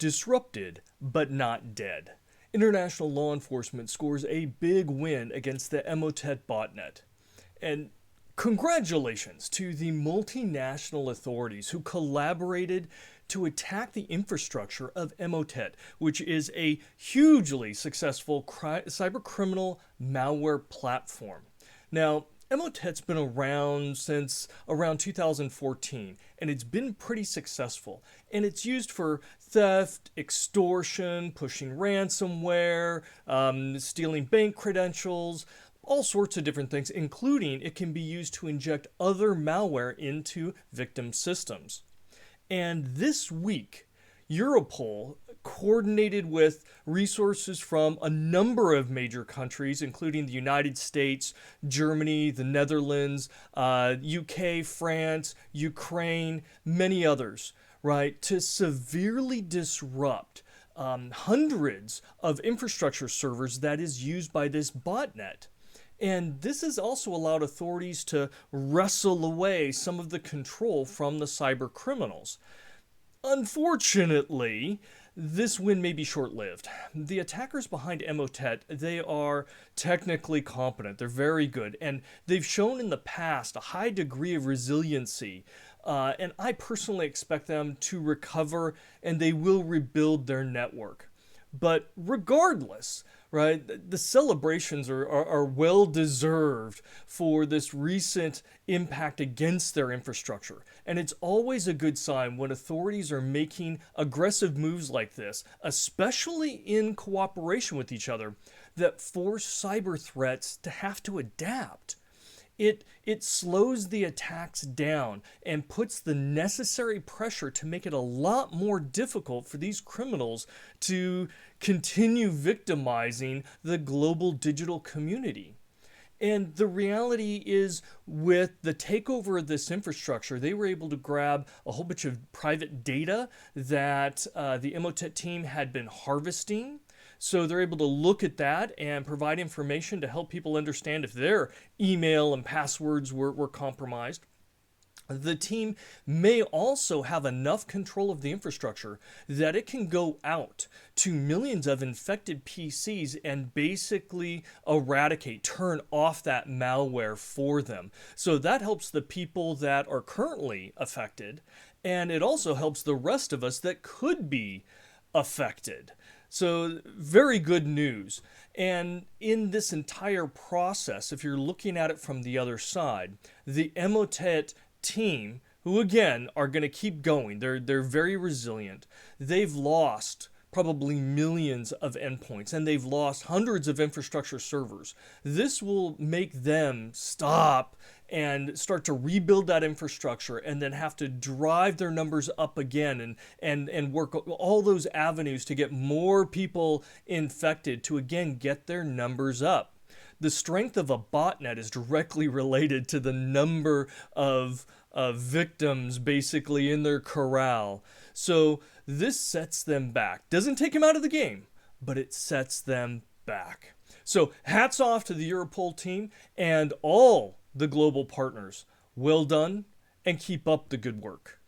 Disrupted, but not dead. International law enforcement scores a big win against the EMOTET botnet. And congratulations to the multinational authorities who collaborated to attack the infrastructure of EMOTET, which is a hugely successful cybercriminal malware platform. Now, EMOTET's been around since around 2014, and it's been pretty successful. And it's used for theft, extortion, pushing ransomware, stealing bank credentials, all sorts of different things, including it can be used to inject other malware into victim systems. And this week, Europol coordinated with resources from a number of major countries, including the United States, Germany, the Netherlands, UK, France, Ukraine, many others, right, to severely disrupt hundreds of infrastructure servers that is used by this botnet. And this has also allowed authorities to wrestle away some of the control from the cyber criminals. Unfortunately, this win may be short-lived. The attackers behind EMOTET, they are technically competent. They're very good, and they've shown in the past a high degree of resiliency. And I personally expect them to recover, and they will rebuild their network. But regardless, right, the celebrations are well deserved for this recent impact against their infrastructure. And it's always a good sign when authorities are making aggressive moves like this, especially in cooperation with each other, that force cyber threats to have to adapt. It slows the attacks down and puts the necessary pressure to make it a lot more difficult for these criminals to continue victimizing the global digital community. And the reality is, with the takeover of this infrastructure, they were able to grab a whole bunch of private data that the EMOTET team had been harvesting. So they're able to look at that and provide information to help people understand if their email and passwords were compromised. The team may also have enough control of the infrastructure that it can go out to millions of infected PCs and basically eradicate, turn off that malware for them. So that helps the people that are currently affected, and it also helps the rest of us that could be affected. So very good news. And in this entire process, if you're looking at it from the other side, the EMOTET team, who again are going to keep going, they're very resilient. They've lost probably millions of endpoints, and they've lost hundreds of infrastructure servers. This will make them stop and start to rebuild that infrastructure and then have to drive their numbers up again and work all those avenues to get more people infected to again get their numbers up. The strength of a botnet is directly related to the number of victims basically in their corral. So this sets them back. Doesn't take them out of the game, but it sets them back. So hats off to the Europol team and all the global partners. Well done, and keep up the good work.